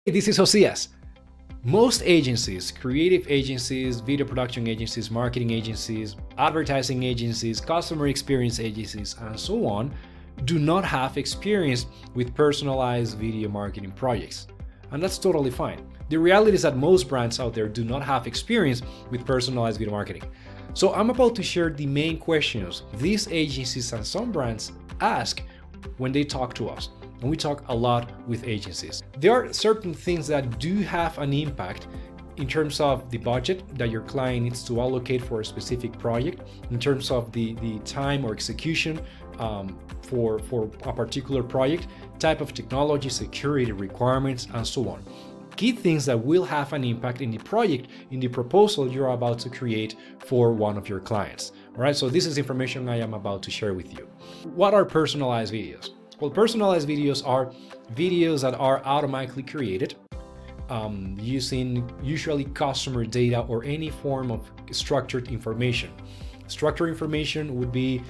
This is Josias. Most agencies, creative agencies, video production agencies, marketing agencies, advertising agencies, customer experience agencies, and so on, do not have experience with personalized video marketing projects. And that's totally fine. The reality is that most brands out there do not have experience with personalized video marketing. So I'm about to share the main questions these agencies and some brands ask when they talk to us. And we talk a lot with agencies. There are certain things that do have an impact in terms of the budget that your client needs to allocate for a specific project, in terms of the time or execution for a particular project, type of technology, security requirements, and so on. Key things that will have an impact in the project, in the proposal you're about to create for one of your clients. All right, so this is information I am about to share with you. What are personalized videos? Well, personalized videos are videos that are automatically created using usually customer data or any form of structured information. Structured information would be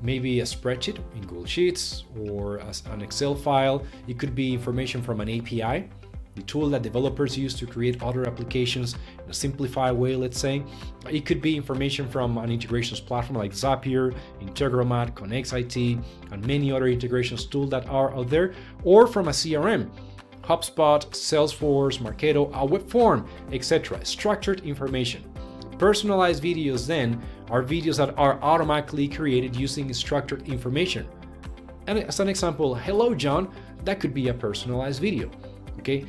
maybe a spreadsheet in Google Sheets or an Excel file. It could be information from an API, the tool that developers use to create other applications in a simplified way, let's say. It could be information from an integrations platform like Zapier, Integromat, ConnectIT, and many other integrations tools that are out there, or from a CRM, HubSpot, Salesforce, Marketo, a web form, etc. Structured information. Personalized videos then are videos that are automatically created using structured information. And as an example, hello John, that could be a personalized video. Okay,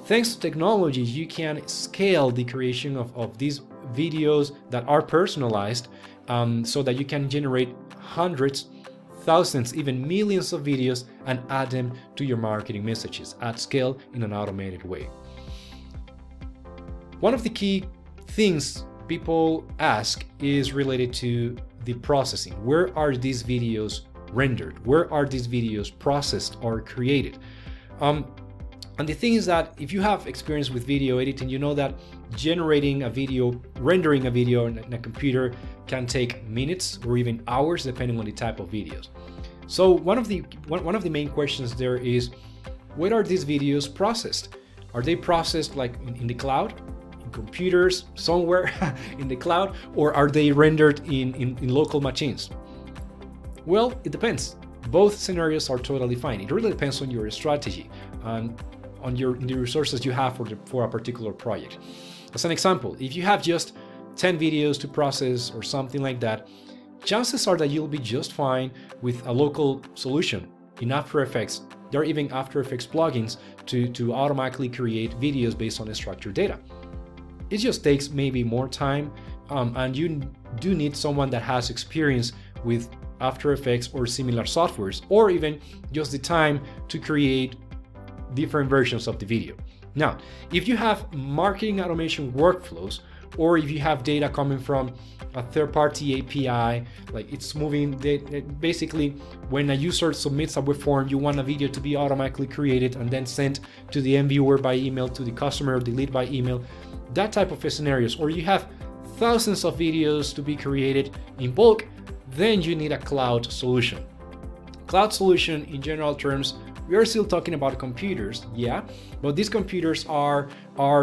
thanks to technology, you can scale the creation of these videos that are personalized so that you can generate hundreds, thousands, even millions of videos and add them to your marketing messages at scale in an automated way. One of the key things people ask is related to the processing. Where are these videos rendered? Where are these videos processed or created? And the thing is that if you have experience with video editing, you know that generating a video, rendering a video in a computer can take minutes or even hours depending on the type of videos. So one of the main questions there is, where are these videos processed? Are they processed like in the cloud, in computers, somewhere in the cloud, or are they rendered in local machines? Well, it depends. Both scenarios are totally fine. It really depends on your strategy and on the resources you have for a particular project. As an example, if you have just 10 videos to process or something like that, chances are that you'll be just fine with a local solution in After Effects. There are even After Effects plugins to automatically create videos based on the structured data. It just takes maybe more time, and you do need someone that has experience with After Effects or similar softwares, or even just the time to create different versions of the video. Now, if you have marketing automation workflows, or if you have data coming from a third-party API, like it's moving, basically when a user submits a web form, you want a video to be automatically created and then sent to the end viewer by email, to the customer, the lead by email, that type of scenarios, or you have thousands of videos to be created in bulk, then you need a cloud solution. Cloud solution in general terms, we are still talking about computers, yeah, but these computers are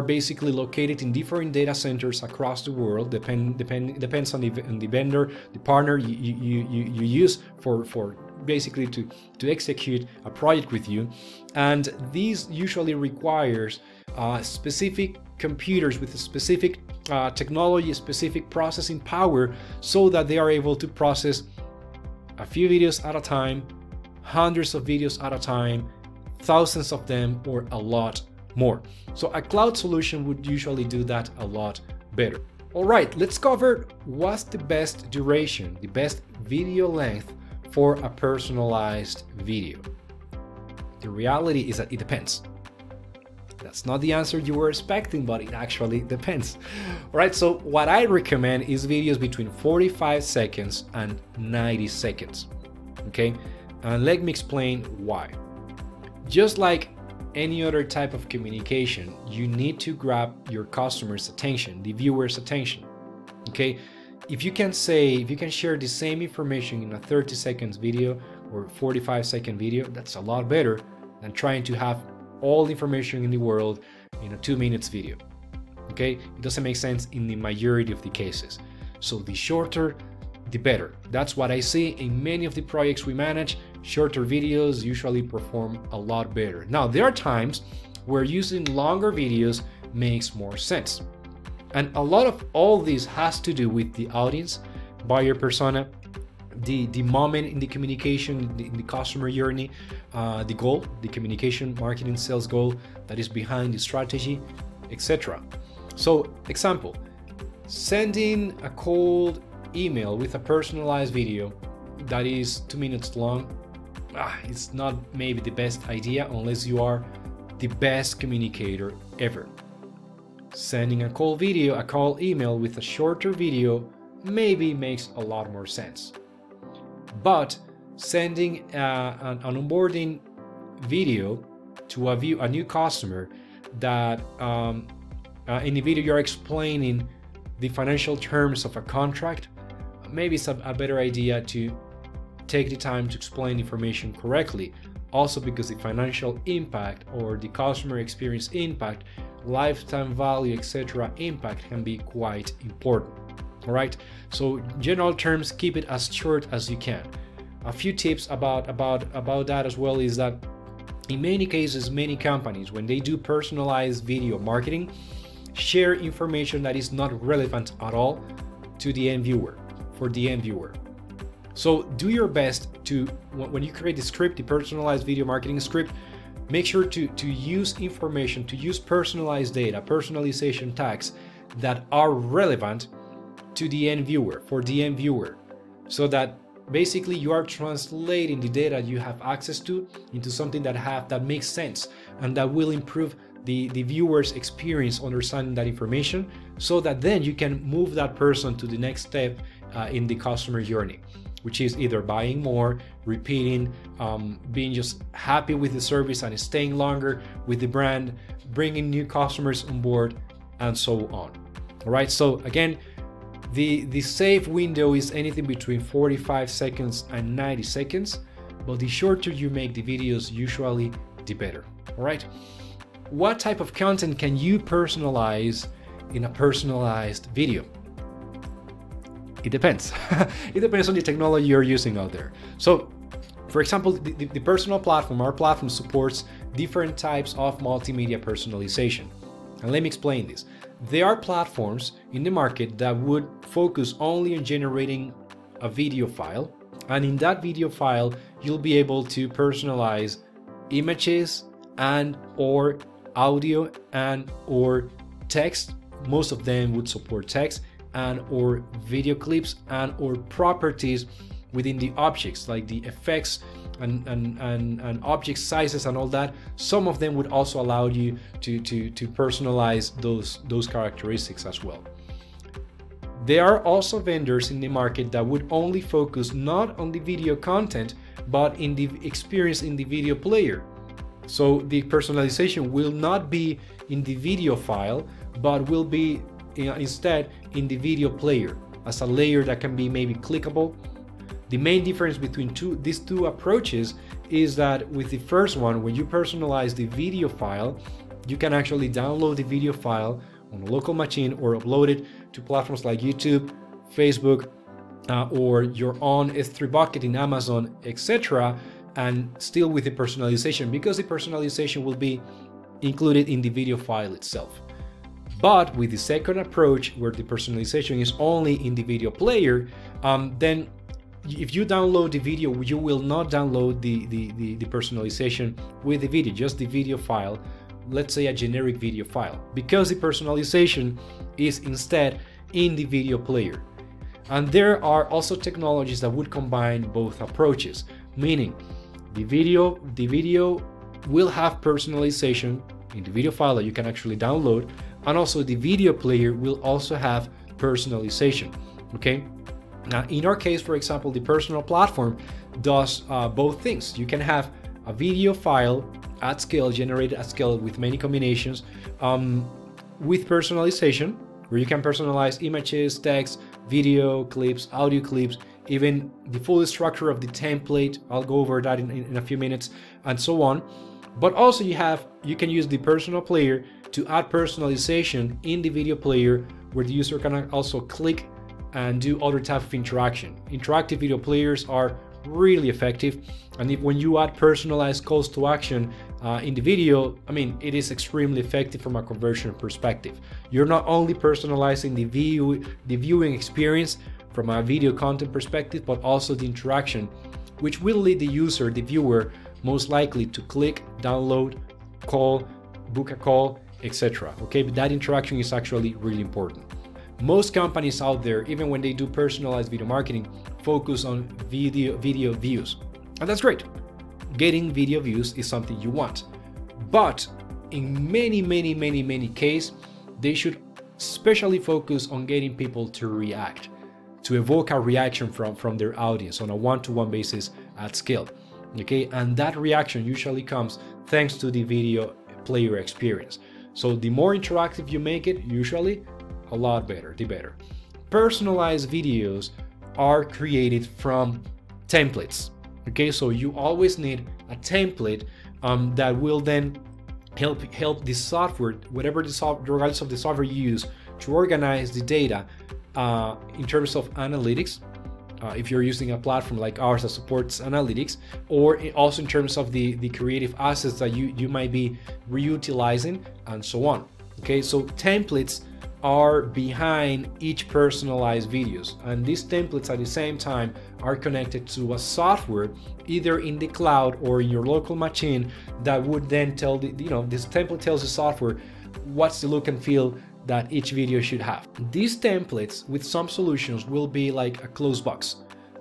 basically located in different data centers across the world. Depends on the vendor, the partner you use for basically to execute a project with you, and these usually requires specific computers with a specific technology, specific processing power, so that they are able to process a few videos at a time, hundreds of videos at a time, thousands of them, or a lot more. So a cloud solution would usually do that a lot better. All right, let's cover what's the best duration, the best video length for a personalized video. The reality is that it depends. That's not the answer you were expecting, but it actually depends. All right, so what I recommend is videos between 45 seconds and 90 seconds, okay? And let me explain why. Just like any other type of communication, you need to grab your customer's attention, the viewer's attention, okay? If you can share the same information in a 30 seconds video or 45-second video, that's a lot better than trying to have all the information in the world in a 2 minutes video. Okay, it doesn't make sense in the majority of the cases. So the shorter, the better. That's what I see in many of the projects we manage. Shorter videos usually perform a lot better. Now, there are times where using longer videos makes more sense. And a lot of all this has to do with the audience, buyer persona, the moment in the communication, in the customer journey, the goal, the communication, marketing, sales goal that is behind the strategy, etc. So, example, sending a cold email with a personalized video that is 2 minutes long, it's not maybe the best idea unless you are the best communicator ever. Sending a cold email with a shorter video maybe makes a lot more sense. But sending an onboarding video to a new customer that in the video you're explaining the financial terms of a contract, maybe it's a better idea to take the time to explain information correctly. Also because the financial impact or the customer experience impact, lifetime value, etc. impact can be quite important. All right. So general terms, keep it as short as you can. A few tips about that as well is that in many cases, many companies, when they do personalized video marketing, share information that is not relevant at all to the end viewer, for the end viewer. So do your best to, when you create the script, the personalized video marketing script, make sure to use information, to use personalized data, personalization tags that are relevant to the end viewer, for the end viewer, so that basically you are translating the data you have access to into something that makes sense and that will improve the viewer's experience understanding that information, so that then you can move that person to the next step in the customer journey, which is either buying more, repeating, being just happy with the service and staying longer with the brand, bringing new customers on board, and so on. All right, so again, the safe window is anything between 45 seconds and 90 seconds, but the shorter you make the videos, usually the better. All right. What type of content can you personalize in a personalized video? It depends. It depends on the technology you're using out there. So, for example, the Personal platform, our platform supports different types of multimedia personalization. And let me explain this. There are platforms in the market that would focus only on generating a video file, and in that video file, you'll be able to personalize images and or audio and or text. Most of them would support text and or video clips and or properties within the objects, like the effects and object sizes and all that. Some of them would also allow you to personalize those characteristics as well. There are also vendors in the market that would only focus not on the video content, but in the experience in the video player. So the personalization will not be in the video file, but will be instead in the video player as a layer that can be maybe clickable. The main difference between these two approaches is that with the first one, when you personalize the video file, you can actually download the video file on a local machine or upload it to platforms like YouTube, Facebook, or your own S3 bucket in Amazon, etc., and still with the personalization, because the personalization will be included in the video file itself. But with the second approach, where the personalization is only in the video player, then if you download the video, you will not download the personalization with the video, just the video file, let's say a generic video file, because the personalization is instead in the video player. And there are also technologies that would combine both approaches, meaning the video will have personalization in the video file that you can actually download, and also the video player will also have personalization. Okay. Now, in our case, for example, the Personal platform does both things. You can have a video file at scale, generated at scale with many combinations, with personalization, where you can personalize images, text, video clips, audio clips, even the full structure of the template. I'll go over that in a few minutes, and so on. But also you can use the personal player to add personalization in the video player, where the user can also click and do other type of interaction. Interactive video players are really effective, and when you add personalized calls to action in the video, I mean, it is extremely effective from a conversion perspective. You're not only personalizing the viewing experience from a video content perspective, but also the interaction, which will lead the user, the viewer, most likely to click, download, call, book a call, etc. Okay, but that interaction is actually really important. Most companies out there, even when they do personalized video marketing, focus on video views. And that's great. Getting video views is something you want. But in many cases, they should especially focus on getting people to react, to evoke a reaction from their audience on a one-to-one basis at scale. Okay, and that reaction usually comes thanks to the video player experience. So the more interactive you make it, usually a lot better, the better. Personalized videos are created from templates. Okay, so you always need a template that will then help the software, whatever the software, regardless of the software you use, to organize the data in terms of analytics. If you're using a platform like ours that supports analytics, or also in terms of the creative assets that you might be reutilizing, and so on. Okay, so templates are behind each personalized videos, and these templates at the same time are connected to a software either in the cloud or in your local machine that would then tell this template tells the software what's the look and feel that each video should have. These templates with some solutions will be like a closed box.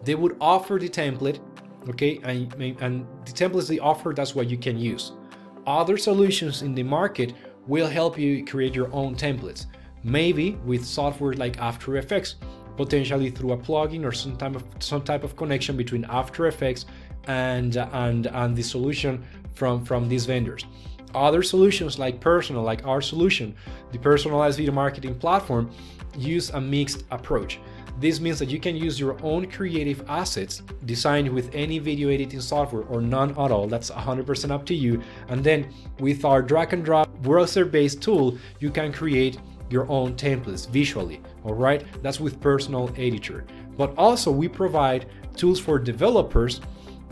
They would offer the template, okay, and the templates they offer, that's what you can use. Other solutions in the market will help you create your own templates, maybe with software like After Effects, potentially through a plugin or some type of connection between After Effects and the solution from these vendors. Other solutions like Personal, like our solution, the personalized video marketing platform, use a mixed approach. This means that you can use your own creative assets designed with any video editing software or none at all. That's 100% up to you. And then with our drag and drop browser-based tool, you can create your own templates visually. All right, that's with Personal Editor. But also we provide tools for developers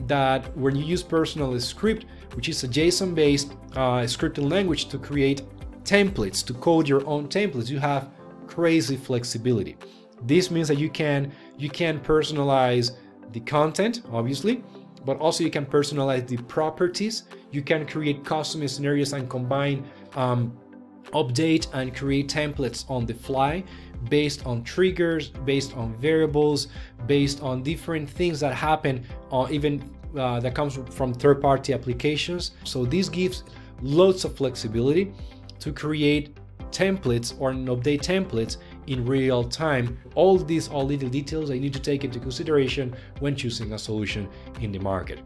that when you use Personal Script, which is a JSON-based scripting language to create templates, to code your own templates, you have crazy flexibility. This means that you can personalize the content, obviously, but also you can personalize the properties. You can create custom scenarios and combine, update and create templates on the fly based on triggers, based on variables, based on different things that happen, even that comes from third-party applications. So this gives loads of flexibility to create templates or update templates in real time. All little details that you need to take into consideration when choosing a solution in the market.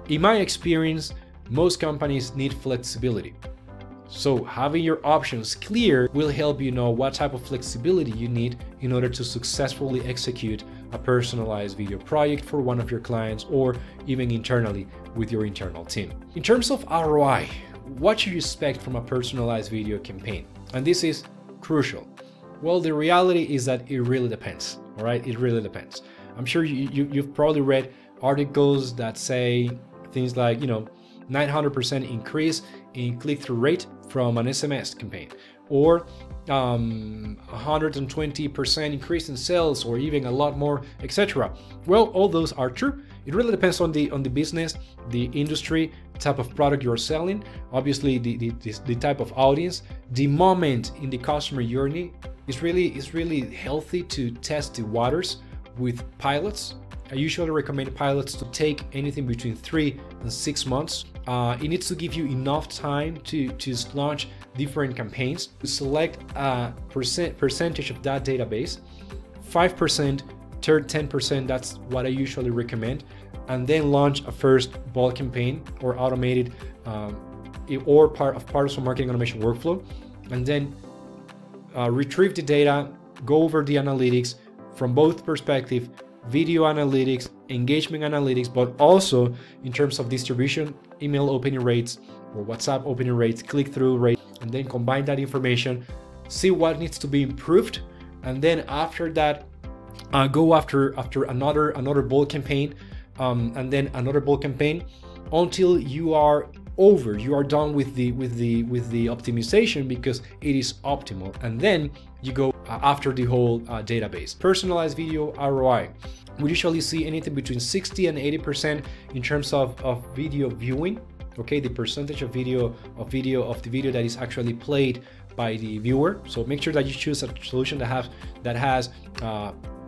In my experience, most companies need flexibility. So having your options clear will help you know what type of flexibility you need in order to successfully execute a personalized video project for one of your clients, or even internally with your internal team. In terms of ROI, what should you expect from a personalized video campaign? And this is crucial. Well, the reality is that it really depends, all right? It really depends. I'm sure you've probably read articles that say things like, 900% increase in click-through rate from an SMS campaign, or 120% increase in sales, or even a lot more, etc. Well, all those are true. It really depends on the business, the industry, type of product you're selling, obviously the type of audience, the moment in the customer journey. It's really healthy to test the waters with pilots. I usually recommend pilots to take anything between 3 and 6 months. It needs to give you enough time to launch different campaigns, to select a percentage of that database, 5%, 10%, that's what I usually recommend, and then launch a first bulk campaign or automated or part of Personal marketing automation workflow, and then retrieve the data, go over the analytics from both perspectives, video analytics, engagement analytics, but also in terms of distribution, email opening rates, or WhatsApp opening rates, click-through rate, and then combine that information, see what needs to be improved, and then after that, go after another bold campaign, and then another bold campaign until you are done with the optimization, because it is optimal, and then you go after the whole database. Personalized video ROI. We usually see anything between 60 and 80% in terms of video viewing. Okay, the percentage of the video that is actually played by the viewer. So make sure that you choose a solution that has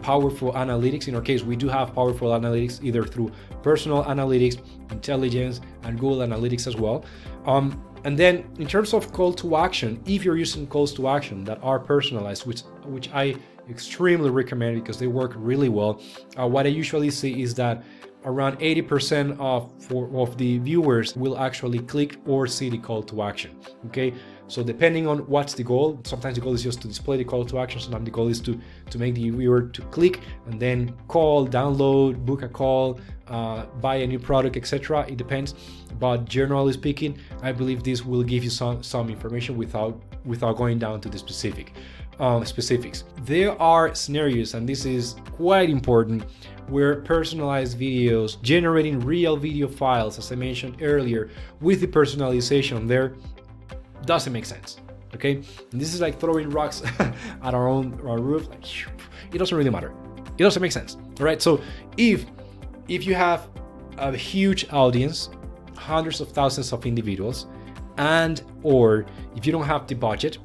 powerful analytics. In our case, we do have powerful analytics either through Personal Analytics, Intelligence, and Google Analytics as well. And then in terms of call to action, if you're using calls to action that are personalized, which I extremely recommend because they work really well, what I usually see is that around 80% of the viewers will actually click or see the call to action. Okay, so depending on what's the goal, sometimes the goal is just to display the call to action, sometimes the goal is to make the viewer to click and then call, download, book a call, buy a new product, etc. It depends, but generally speaking, I believe this will give you some information without going down to the specifics. There are scenarios, and this is quite important, where personalized videos, generating real video files, as I mentioned earlier, with the personalization there, doesn't make sense. Okay, and this is like throwing rocks at our roof. Like, it doesn't really matter. It doesn't make sense. All right. So if you have a huge audience, hundreds of thousands of individuals, and or if you don't have the budget,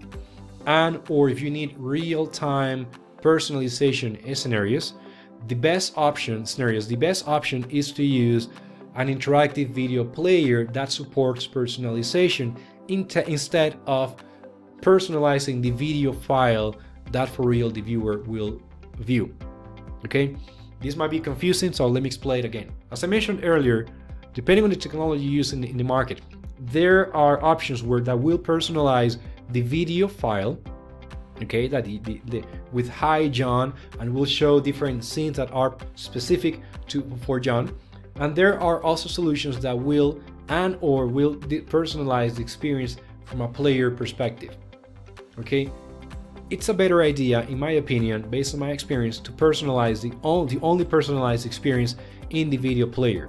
and or if you need real-time personalization scenarios, the best option is to use an interactive video player that supports personalization instead of personalizing the video file that for real the viewer will view. Okay, this might be confusing, so let me explain it again. As I mentioned earlier, depending on the technology you use in the market, there are options that will personalize the video file, okay, that with Hi John, and will show different scenes that are specific for John. And there are also solutions that will personalize the experience from a player perspective. Okay, it's a better idea, in my opinion, based on my experience, to personalize the only personalized experience in the video player.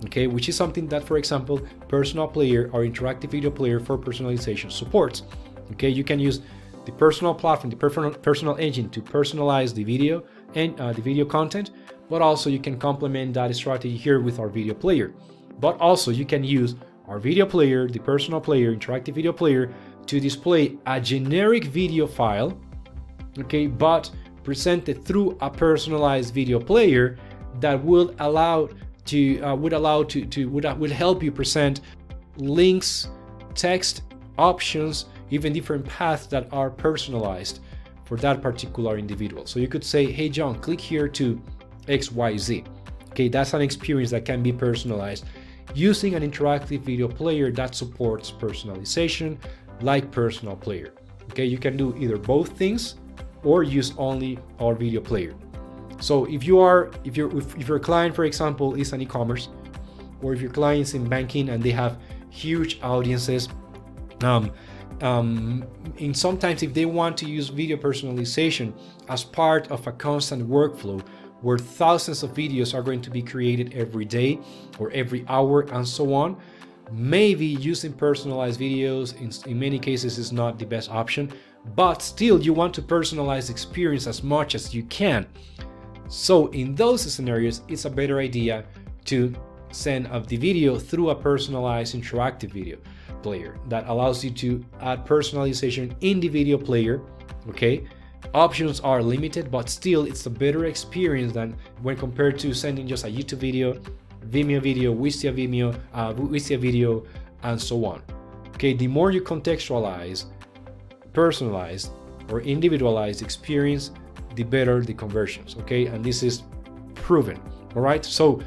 Okay, which is something that, for example, Personal Player or Interactive Video Player for Personalization supports. Okay, you can use the Personal platform, the Personal engine, to personalize the video and the video content, but also you can complement that strategy here with our video player. But also you can use our video player, the Personal Player, Interactive Video Player, to display a generic video file, okay, but presented through a personalized video player that would help you present links, text, options, even different paths that are personalized for that particular individual. So you could say, hey John, click here to XYZ. Okay, that's an experience that can be personalized using an interactive video player that supports personalization, like Personal Player. Okay, you can do either both things or use only our video player. So if your client, for example, is an e-commerce, or if your client is in banking and they have huge audiences, and sometimes if they want to use video personalization as part of a constant workflow where thousands of videos are going to be created every day or every hour and so on, maybe using personalized videos in many cases is not the best option, but still you want to personalize the experience as much as you can. So in those scenarios, it's a better idea to send the video through a personalized interactive video player that allows you to add personalization in the video player. Okay, options are limited, but still it's a better experience than when compared to sending just a YouTube video, Vimeo video, Wistia video, and so on. Okay, the more you contextualize, personalize, or individualize experience, the better the conversions. Okay, and this is proven. All right, so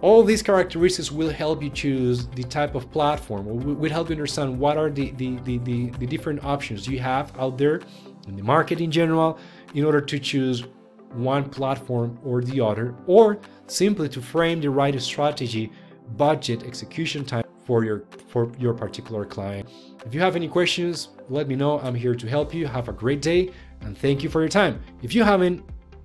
all these characteristics will help you choose the type of platform, or will help you understand what are the different options you have out there in the market in general, in order to choose one platform or the other, or simply to frame the right strategy, budget, execution time for your particular client. If you have any questions, let me know. I'm here to help you. Have a great day, and thank you for your time. If you haven't,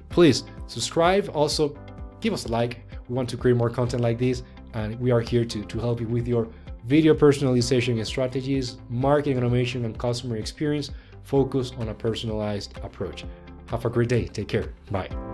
please subscribe. Also, give us a like. We want to create more content like this, and we are here to help you with your video personalization strategies, marketing automation, and customer experience. Focus on a personalized approach. Have a great day. Take care. Bye.